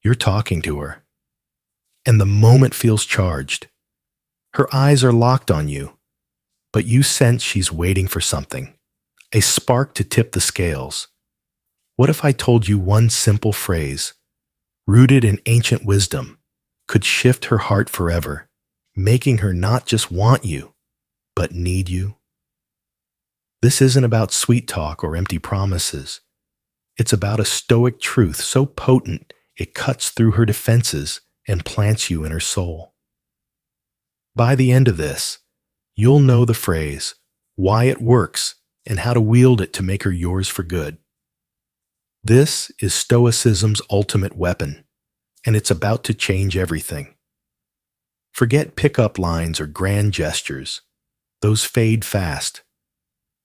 You're talking to her, and the moment feels charged. Her eyes are locked on you, but you sense she's waiting for something, a spark to tip the scales. What if I told you one simple phrase, rooted in ancient wisdom, could shift her heart forever, making her not just want you, but need you? This isn't about sweet talk or empty promises. It's about a Stoic truth so potent it cuts through her defenses and plants you in her soul. By the end of this, you'll know the phrase, why it works, and how to wield it to make her yours for good. This is Stoicism's ultimate weapon, and it's about to change everything. Forget pickup lines or grand gestures. Those fade fast.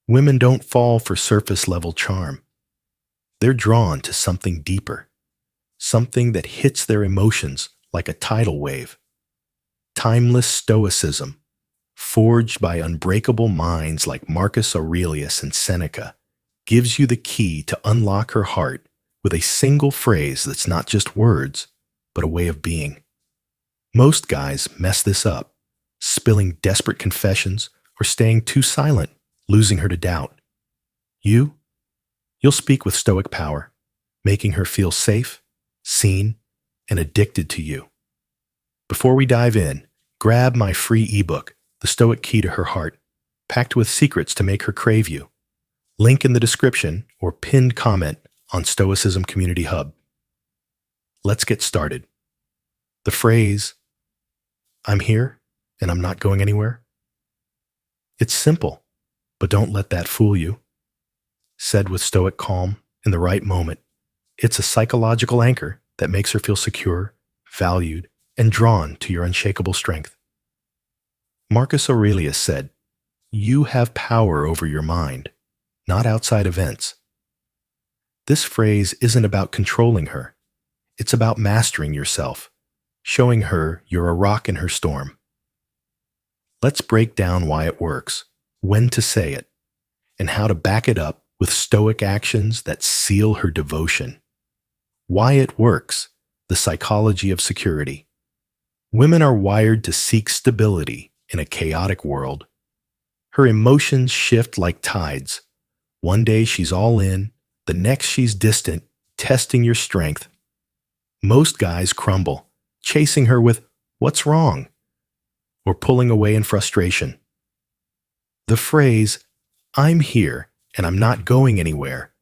Women don't fall for surface-level charm. They're drawn to something deeper, something that hits their emotions like a tidal wave. Timeless Stoicism, forged by unbreakable minds like Marcus Aurelius and Seneca, gives you the key to unlock her heart with a single phrase that's not just words, but a way of being. Most guys mess this up, spilling desperate confessions or staying too silent, losing her to doubt. You'll speak with Stoic power, making her feel safe, seen, and addicted to you. Before we dive in, grab my free ebook, The Stoic Key to Her Heart, packed with secrets to make her crave you. Link in the description or pinned comment on Stoicism Community Hub. Let's get started. The phrase, I'm here and I'm not going anywhere. It's simple, but don't let that fool you. Said with Stoic calm in the right moment, it's a psychological anchor that makes her feel secure, valued, and drawn to your unshakable strength. Marcus Aurelius said, you have power over your mind, not outside events. This phrase isn't about controlling her. It's about mastering yourself, showing her you're a rock in her storm. Let's break down why it works, when to say it, and how to back it up with Stoic actions that seal her devotion. Why it works, the psychology of security. Women are wired to seek stability in a chaotic world. Her emotions shift like tides. One day she's all in, the next she's distant, testing your strength. Most guys crumble, chasing her with, what's wrong? Or pulling away in frustration. The phrase, I'm here and I'm not going anywhere,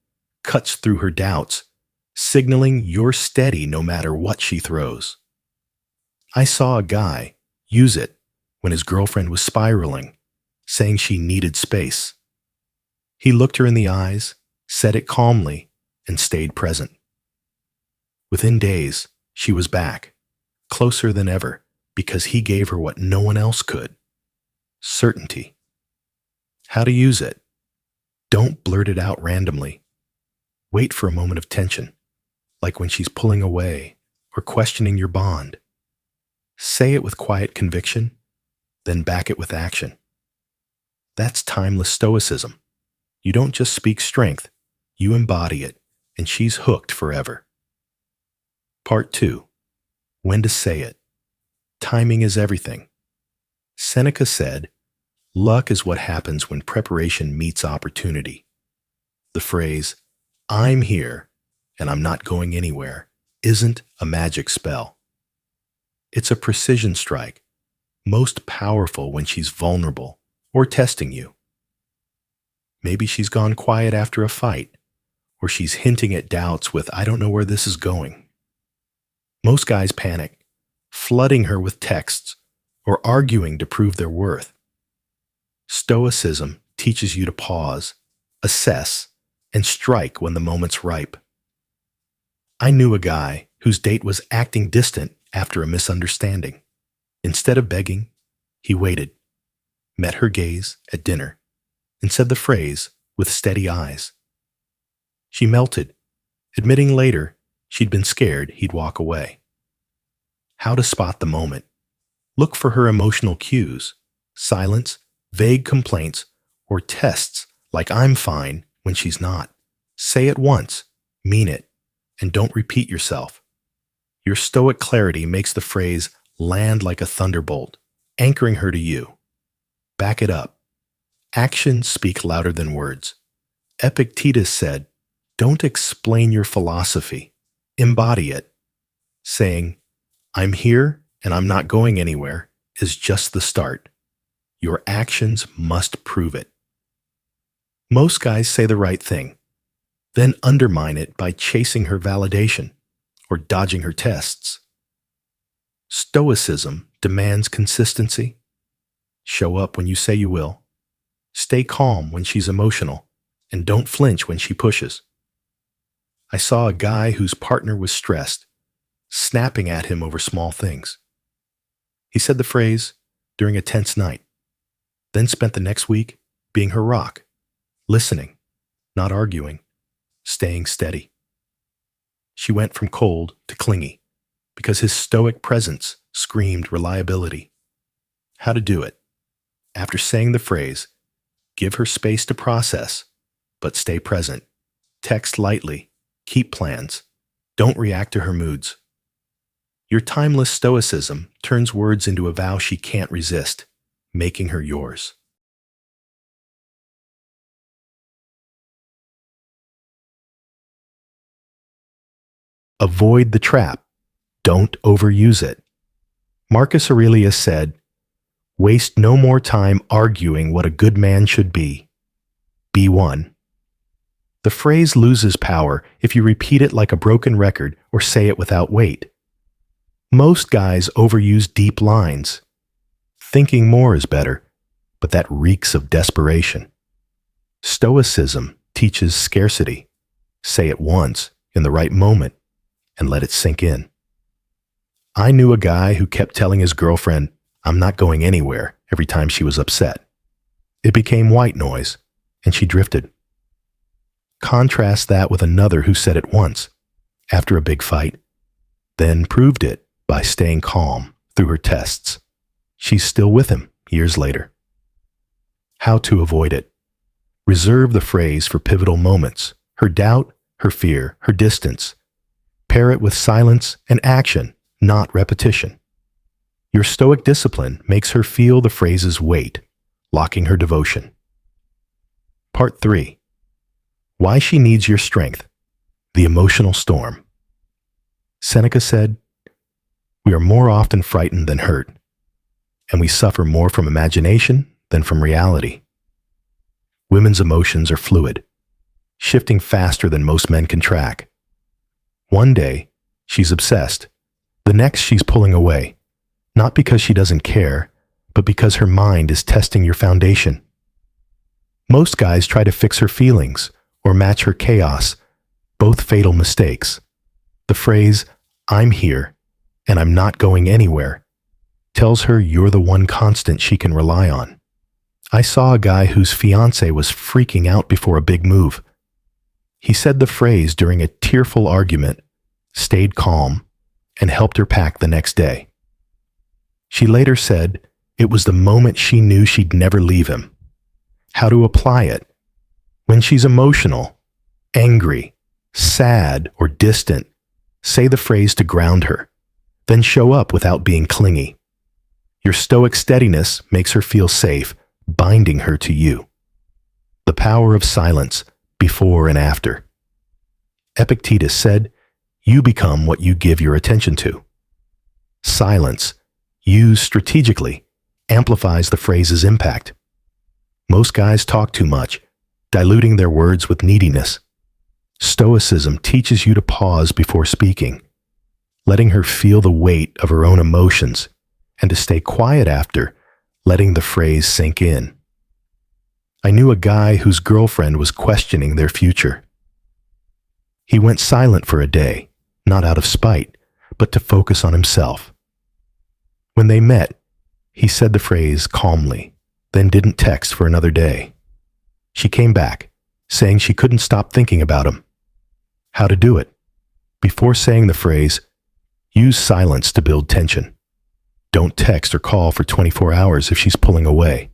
cuts through her doubts, signaling you're steady no matter what she throws. I saw a guy use it when his girlfriend was spiraling, saying she needed space. He looked her in the eyes, said it calmly, and stayed present. Within days, she was back, closer than ever, because he gave her what no one else could. Certainty. How to use it. Don't blurt it out randomly. Wait for a moment of tension, like when she's pulling away or questioning your bond. Say it with quiet conviction, then back it with action. That's timeless stoicism. You don't just speak strength, you embody it, and she's hooked forever. Part 2. When to say it. Timing is everything. Seneca said, luck is what happens when preparation meets opportunity. The phrase, I'm here and I'm not going anywhere, isn't a magic spell. It's a precision strike, most powerful when she's vulnerable or testing you. Maybe she's gone quiet after a fight, or she's hinting at doubts with, I don't know where this is going. Most guys panic, flooding her with texts or arguing to prove their worth. Stoicism teaches you to pause, assess, and strike when the moment's ripe. I knew a guy whose date was acting distant after a misunderstanding. Instead of begging, he waited, met her gaze at dinner, and said the phrase with steady eyes. She melted, admitting later she'd been scared he'd walk away. How to spot the moment. Look for her emotional cues, silence, vague complaints, or tests like I'm fine when she's not. Say it once, mean it, and don't repeat yourself. Your Stoic clarity makes the phrase land like a thunderbolt, anchoring her to you. Back it up. Actions speak louder than words. Epictetus said, "Don't explain your philosophy, embody it." Saying, "I'm here and I'm not going anywhere," is just the start. Your actions must prove it. Most guys say the right thing, then undermine it by chasing her validation or dodging her tests. Stoicism demands consistency. Show up when you say you will. Stay calm when she's emotional, and don't flinch when she pushes. I saw a guy whose partner was stressed, snapping at him over small things. He said the phrase during a tense night, then spent the next week being her rock, listening, not arguing, staying steady. She went from cold to clingy because his stoic presence screamed reliability. How to do it? After saying the phrase, give her space to process, but stay present. Text lightly, keep plans, don't react to her moods. Your timeless stoicism turns words into a vow she can't resist, making her yours. Avoid the trap. Don't overuse it. Marcus Aurelius said, "Waste no more time arguing what a good man should be. Be one." The phrase loses power if you repeat it like a broken record or say it without weight. Most guys overuse deep lines. Thinking more is better, but that reeks of desperation. Stoicism teaches scarcity. Say it once, in the right moment, and let it sink in. I knew a guy who kept telling his girlfriend, "I'm not going anywhere," every time she was upset. It became white noise, and she drifted. Contrast that with another who said it once, after a big fight, then proved it by staying calm through her tests. She's still with him years later. How to avoid it? Reserve the phrase for pivotal moments, her doubt, her fear, her distance. Pair it with silence and action, not repetition. Your stoic discipline makes her feel the phrase's weight, locking her devotion. Part 3. Why she needs your strength. The emotional storm. Seneca said, "We are more often frightened than hurt, and we suffer more from imagination than from reality." Women's emotions are fluid, shifting faster than most men can track. One day, she's obsessed. The next, she's pulling away, not because she doesn't care, but because her mind is testing your foundation. Most guys try to fix her feelings or match her chaos, both fatal mistakes. The phrase, "I'm here, and I'm not going anywhere," tells her you're the one constant she can rely on. I saw a guy whose fiancée was freaking out before a big move. He said the phrase during a tearful argument, stayed calm, and helped her pack the next day. She later said it was the moment she knew she'd never leave him. How to apply it? When she's emotional, angry, sad, or distant, say the phrase to ground her, then show up without being clingy. Your stoic steadiness makes her feel safe, binding her to you. The power of silence, before and after. Epictetus said, "You become what you give your attention to." Silence, used strategically, amplifies the phrase's impact. Most guys talk too much, diluting their words with neediness. Stoicism teaches you to pause before speaking, letting her feel the weight of her own emotions, and to stay quiet after, letting the phrase sink in. I knew a guy whose girlfriend was questioning their future. He went silent for a day, not out of spite, but to focus on himself. When they met, he said the phrase calmly, then didn't text for another day. She came back, saying she couldn't stop thinking about him. How to do it? Before saying the phrase, use silence to build tension. Don't text or call for 24 hours if she's pulling away.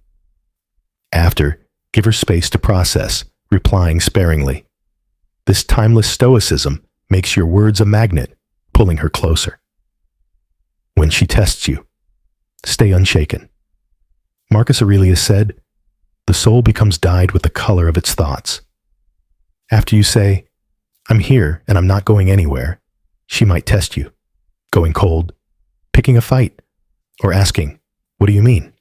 After, give her space to process, replying sparingly. This timeless stoicism makes your words a magnet, pulling her closer. When she tests you, stay unshaken. Marcus Aurelius said, "The soul becomes dyed with the color of its thoughts." After you say, "I'm here and I'm not going anywhere," she might test you, going cold, picking a fight, or asking, "What do you mean?"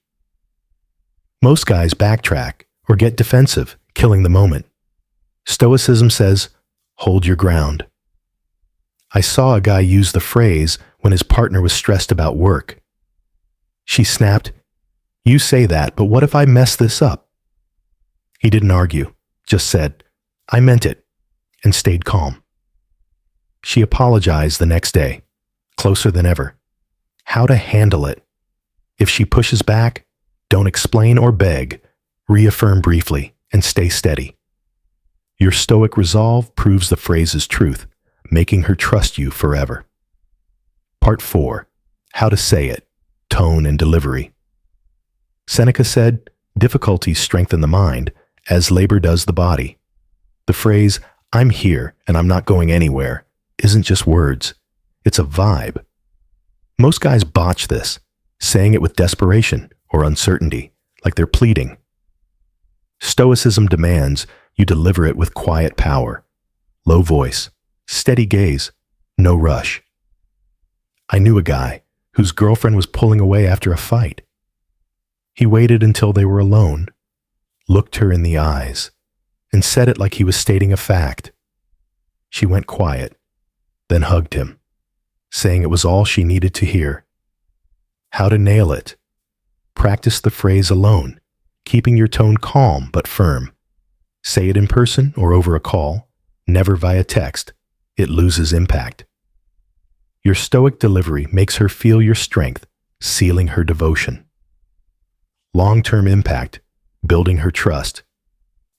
Most guys backtrack or get defensive, killing the moment. Stoicism says, hold your ground. I saw a guy use the phrase when his partner was stressed about work. She snapped, "You say that, but what if I mess this up?" He didn't argue, just said, "I meant it," and stayed calm. She apologized the next day, closer than ever. How to handle it. If she pushes back, don't explain or beg, reaffirm briefly, and stay steady. Your stoic resolve proves the phrase's truth, making her trust you forever. Part 4. How to say it, tone and delivery. Seneca said, difficulties strengthen the mind, as labor does the body. The phrase, "I'm here and I'm not going anywhere," isn't just words. It's a vibe. Most guys botch this, saying it with desperation or uncertainty, like they're pleading. Stoicism demands you deliver it with quiet power, low voice, steady gaze, no rush. I knew a guy whose girlfriend was pulling away after a fight. He waited until they were alone, looked her in the eyes, and said it like he was stating a fact. She went quiet, then hugged him, saying it was all she needed to hear. How to nail it. Practice the phrase alone, keeping your tone calm but firm. Say it in person or over a call, never via text. It loses impact. Your stoic delivery makes her feel your strength, sealing her devotion. Long-term impact, building her trust.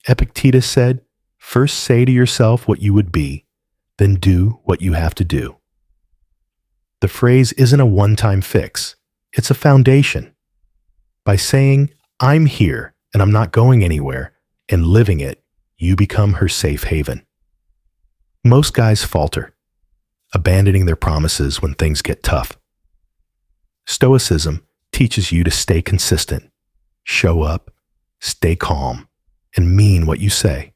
Epictetus said, first say to yourself what you would be, then do what you have to do. The phrase isn't a one-time fix. It's a foundation. By saying, "I'm here and I'm not going anywhere," and living it, you become her safe haven. Most guys falter, abandoning their promises when things get tough. Stoicism teaches you to stay consistent, show up, stay calm, and mean what you say.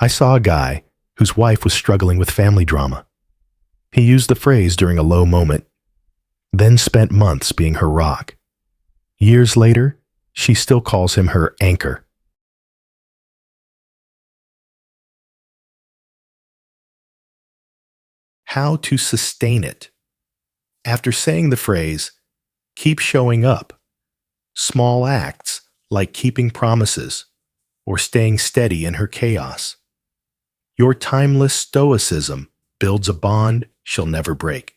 I saw a guy whose wife was struggling with family drama. He used the phrase during a low moment, then spent months being her rock. Years later, she still calls him her anchor. How to sustain it. After saying the phrase, keep showing up, small acts like keeping promises or staying steady in her chaos. Your timeless stoicism builds a bond she'll never break.